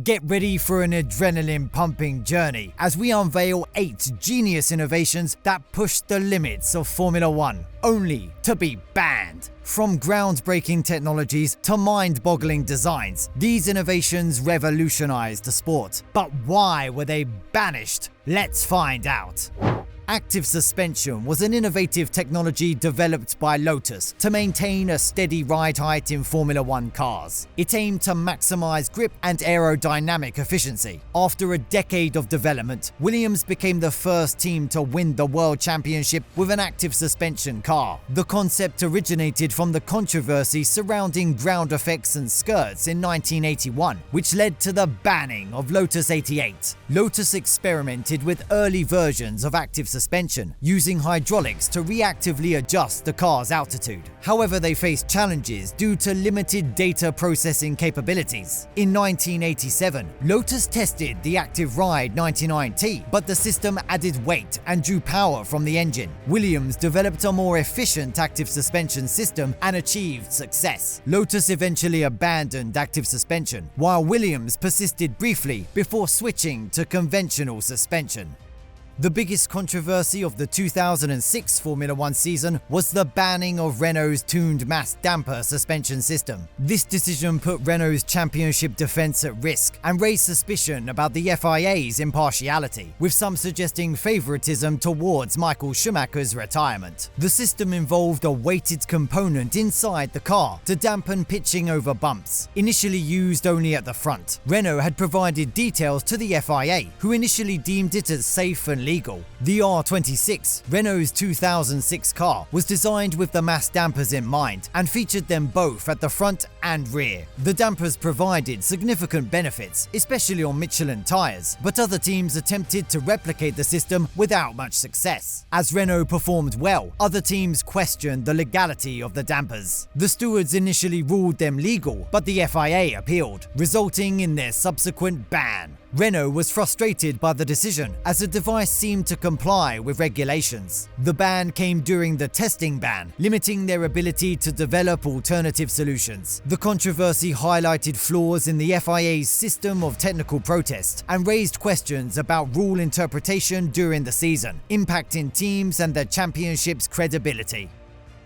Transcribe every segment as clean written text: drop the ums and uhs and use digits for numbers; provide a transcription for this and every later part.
Get ready for an adrenaline-pumping journey as we unveil 8 genius innovations that push the limits of Formula One, only to be banned. From groundbreaking technologies to mind-boggling designs, these innovations revolutionized the sport. But why were they banished? Let's find out. Active suspension was an innovative technology developed by Lotus to maintain a steady ride height in Formula One cars. It aimed to maximize grip and aerodynamic efficiency. After a decade of development, Williams became the first team to win the World Championship with an active suspension car. The concept originated from the controversy surrounding ground effects and skirts in 1981, which led to the banning of Lotus 88. Lotus experimented with early versions of active suspension, using hydraulics to reactively adjust the car's altitude. However, they faced challenges due to limited data processing capabilities. In 1987, Lotus tested the Active Ride 99T, but the system added weight and drew power from the engine. Williams developed a more efficient active suspension system and achieved success. Lotus eventually abandoned active suspension, while Williams persisted briefly before switching to conventional suspension. The biggest controversy of the 2006 Formula One season was the banning of Renault's tuned mass damper suspension system. This decision put Renault's championship defense at risk and raised suspicion about the FIA's impartiality, with some suggesting favoritism towards Michael Schumacher's retirement. The system involved a weighted component inside the car to dampen pitching over bumps. Initially used only at the front, Renault had provided details to the FIA, who initially deemed it as safe and legal. The R26, Renault's 2006 car, was designed with the mass dampers in mind and featured them both at the front and rear. The dampers provided significant benefits, especially on Michelin tires, but other teams attempted to replicate the system without much success. As Renault performed well, other teams questioned the legality of the dampers. The stewards initially ruled them legal, but the FIA appealed, resulting in their subsequent ban. Renault was frustrated by the decision, as the device seemed to comply with regulations. The ban came during the testing ban, limiting their ability to develop alternative solutions. The controversy highlighted flaws in the FIA's system of technical protest and raised questions about rule interpretation during the season, impacting teams and their championship's credibility.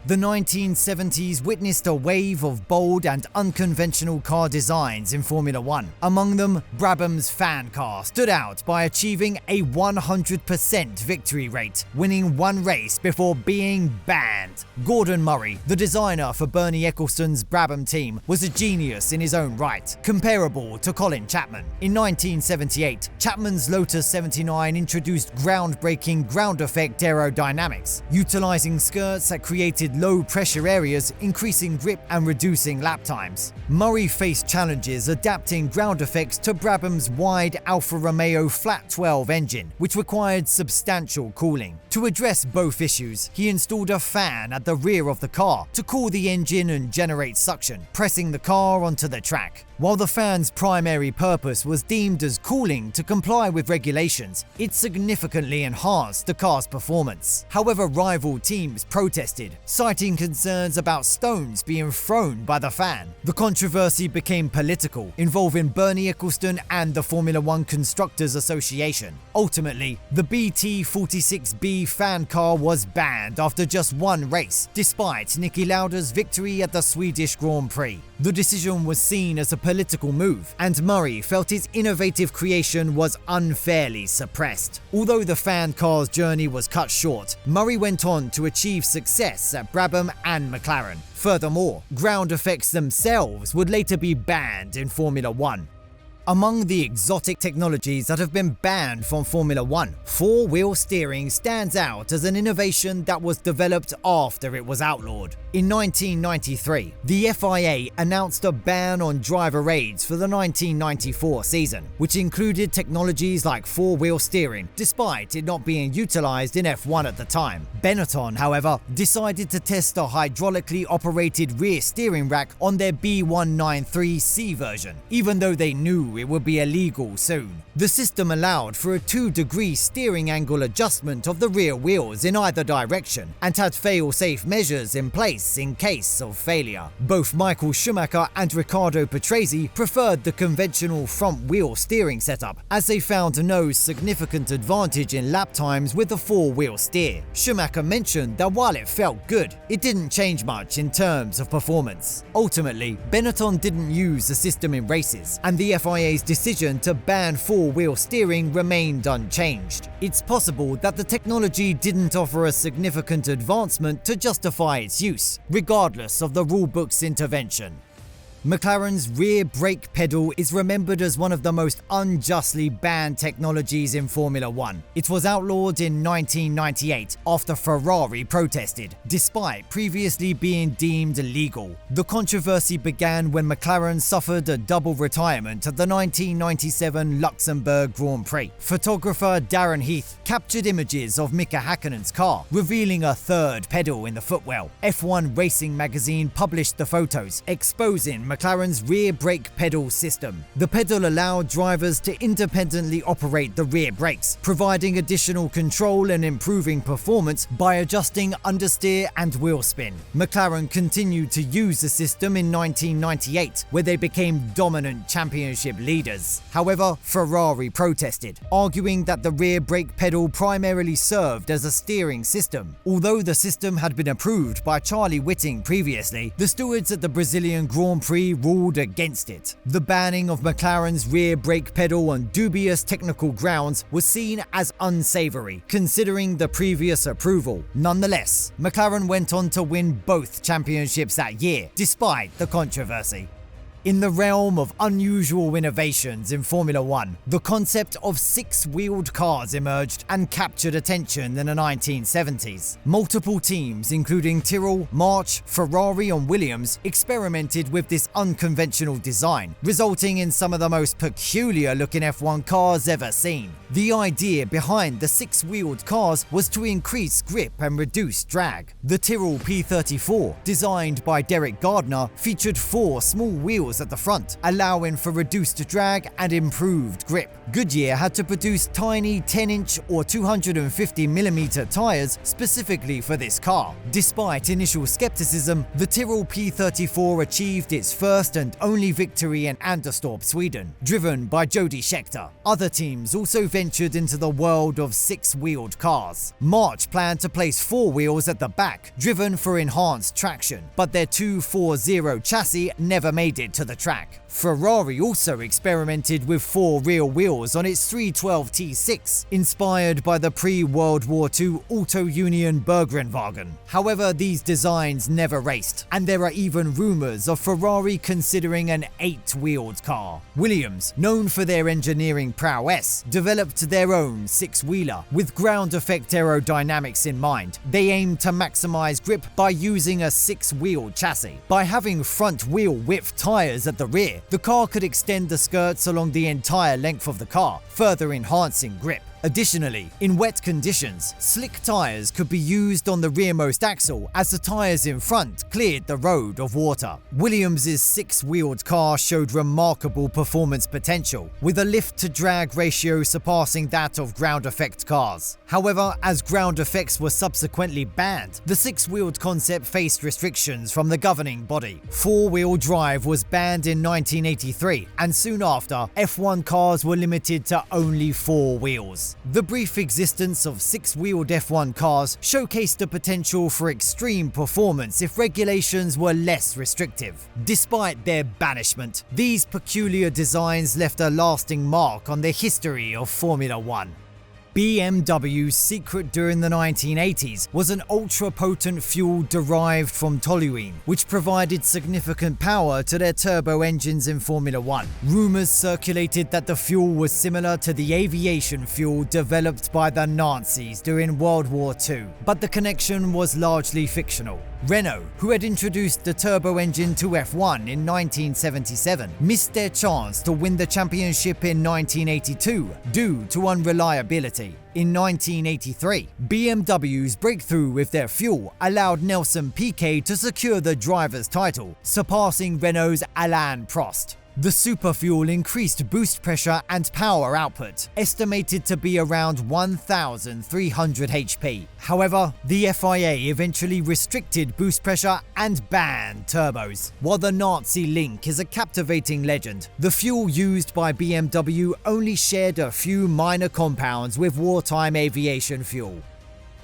The 1970s witnessed a wave of bold and unconventional car designs in Formula One. Among them, Brabham's fan car stood out by achieving a 100% victory rate, winning one race before being banned. Gordon Murray, the designer for Bernie Ecclestone's Brabham team, was a genius in his own right, comparable to Colin Chapman. In 1978, Chapman's Lotus 79 introduced groundbreaking ground effect aerodynamics, utilizing skirts that created low-pressure areas, increasing grip and reducing lap times. Murray faced challenges adapting ground effects to Brabham's wide Alfa Romeo flat 12 engine, which required substantial cooling. To address both issues, he installed a fan at the rear of the car to cool the engine and generate suction, pressing the car onto the track. While the fan's primary purpose was deemed as cooling to comply with regulations, it significantly enhanced the car's performance. However, rival teams protested, citing concerns about stones being thrown by the fan. The controversy became political, involving Bernie Ecclestone and the Formula One Constructors Association. Ultimately, the BT46B fan car was banned after just one race, despite Niki Lauda's victory at the Swedish Grand Prix. The decision was seen as a political move, and Murray felt his innovative creation was unfairly suppressed. Although the fan car's journey was cut short, Murray went on to achieve success at Brabham and McLaren. Furthermore, ground effects themselves would later be banned in Formula One. Among the exotic technologies that have been banned from Formula One, four-wheel steering stands out as an innovation that was developed after it was outlawed. In 1993, the FIA announced a ban on driver aids for the 1994 season, which included technologies like four-wheel steering, despite it not being utilized in F1 at the time. Benetton, however, decided to test a hydraulically operated rear steering rack on their B193C version, even though they knew knew it would be illegal soon. The system allowed for a 2-degree steering angle adjustment of the rear wheels in either direction and had fail-safe measures in place in case of failure. Both Michael Schumacher and Riccardo Patrese preferred the conventional front wheel steering setup, as they found no significant advantage in lap times with the 4-wheel steer. Schumacher mentioned that while it felt good, it didn't change much in terms of performance. Ultimately, Benetton didn't use the system in races, and the FIA's decision to ban 4-wheel steering remained unchanged. It's possible that the technology didn't offer a significant advancement to justify its use, regardless of the rulebook's intervention. McLaren's rear brake pedal is remembered as one of the most unjustly banned technologies in Formula One. It was outlawed in 1998 after Ferrari protested, despite previously being deemed illegal. The controversy began when McLaren suffered a double retirement at the 1997 Luxembourg Grand Prix. Photographer Darren Heath captured images of Mika Häkkinen's car, revealing a third pedal in the footwell. F1 Racing magazine published the photos, exposing McLaren's rear brake pedal system. The pedal allowed drivers to independently operate the rear brakes, providing additional control and improving performance by adjusting understeer and wheel spin. McLaren continued to use the system in 1998, where they became dominant championship leaders. However, Ferrari protested, arguing that the rear brake pedal primarily served as a steering system. Although the system had been approved by Charlie Whiting previously, the stewards at the Brazilian Grand Prix ruled against it. The banning of McLaren's rear brake pedal on dubious technical grounds was seen as unsavory, considering the previous approval. Nonetheless, McLaren went on to win both championships that year, despite the controversy. In the realm of unusual innovations in Formula One, the concept of 6-wheeled cars emerged and captured attention in the 1970s. Multiple teams, including Tyrrell, March, Ferrari and Williams, experimented with this unconventional design, resulting in some of the most peculiar-looking F1 cars ever seen. The idea behind the 6-wheeled cars was to increase grip and reduce drag. The Tyrrell P34, designed by Derek Gardner, featured 4 small wheels at the front, allowing for reduced drag and improved grip. Goodyear had to produce tiny 10-inch or 250mm tires specifically for this car. Despite initial skepticism, the Tyrrell P34 achieved its first and only victory in Anderstorp, Sweden, driven by Jody Scheckter. Other teams also ventured into the world of 6-wheeled cars. March planned to place 4 wheels at the back, driven for enhanced traction, but their 240 chassis never made it to the track. Ferrari also experimented with 4 rear wheels on its 312 T6, inspired by the pre-World War II Auto Union Bergrenwagen. However, these designs never raced, and there are even rumors of Ferrari considering an 8-wheeled car. Williams, known for their engineering prowess, developed their own 6-wheeler with ground effect aerodynamics in mind. They aimed to maximize grip by using a 6-wheel chassis. By having front wheel width tires at the rear, the car could extend the skirts along the entire length of the car, further enhancing grip. Additionally, in wet conditions, slick tires could be used on the rearmost axle as the tires in front cleared the road of water. Williams' 6-wheeled car showed remarkable performance potential, with a lift-to-drag ratio surpassing that of ground effect cars. However, as ground effects were subsequently banned, the 6-wheeled concept faced restrictions from the governing body. 4-wheel drive was banned in 1983, and soon after, F1 cars were limited to only 4 wheels. The brief existence of 6-wheeled F1 cars showcased the potential for extreme performance if regulations were less restrictive. Despite their banishment, these peculiar designs left a lasting mark on the history of Formula One. BMW's secret during the 1980s was an ultra-potent fuel derived from TOLUENE, which provided significant power to their turbo engines in Formula One. Rumors circulated that the fuel was similar to the aviation fuel developed by the Nazis during World War II, but the connection was largely fictional. Renault, who had introduced the turbo engine to F1 in 1977, missed their chance to win the championship in 1982 due to unreliability. In 1983, BMW's breakthrough with their fuel allowed Nelson Piquet to secure the driver's title, surpassing Renault's Alain Prost. The superfuel increased boost pressure and power output, estimated to be around 1,300 HP. However, the FIA eventually restricted boost pressure and banned turbos. While the Nazi link is a captivating legend, the fuel used by BMW only shared a few minor compounds with wartime aviation fuel.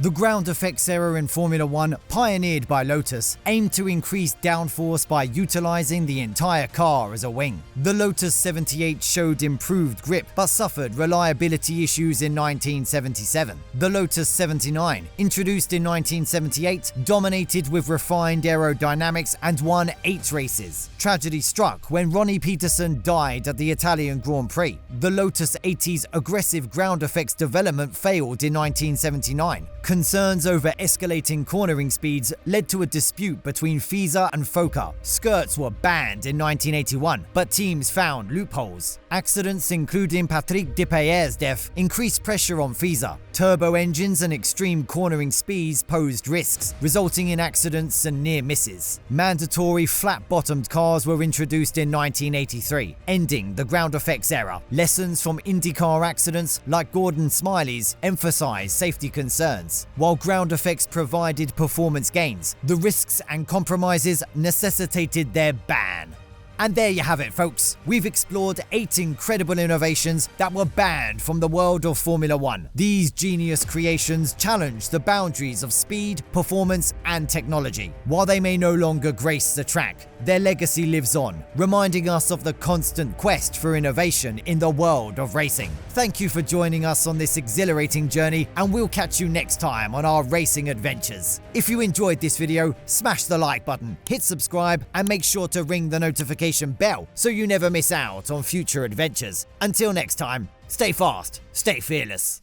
The ground effects era in Formula One, pioneered by Lotus, aimed to increase downforce by utilizing the entire car as a wing. The Lotus 78 showed improved grip but suffered reliability issues in 1977. The Lotus 79, introduced in 1978, dominated with refined aerodynamics and won 8 races. Tragedy struck when Ronnie Peterson died at the Italian Grand Prix. The Lotus 80's aggressive ground effects development failed in 1979. Concerns over escalating cornering speeds led to a dispute between FISA and FOCA. Skirts were banned in 1981, but teams found loopholes. Accidents, including Patrick Depailler's death, increased pressure on FISA. Turbo engines and extreme cornering speeds posed risks, resulting in accidents and near misses. Mandatory flat-bottomed cars were introduced in 1983, ending the ground effects era. Lessons from IndyCar accidents, like Gordon Smiley's, emphasized safety concerns. While ground effects provided performance gains, the risks and compromises necessitated their ban. And there you have it, folks. We've explored 8 incredible innovations that were banned from the world of Formula One. These genius creations challenge the boundaries of speed, performance, and technology. While they may no longer grace the track, their legacy lives on, reminding us of the constant quest for innovation in the world of racing. Thank you for joining us on this exhilarating journey, and we'll catch you next time on our racing adventures. If you enjoyed this video, smash the like button, hit subscribe, and make sure to ring the notification bell so you never miss out on future adventures. Until next time, stay fast, stay fearless.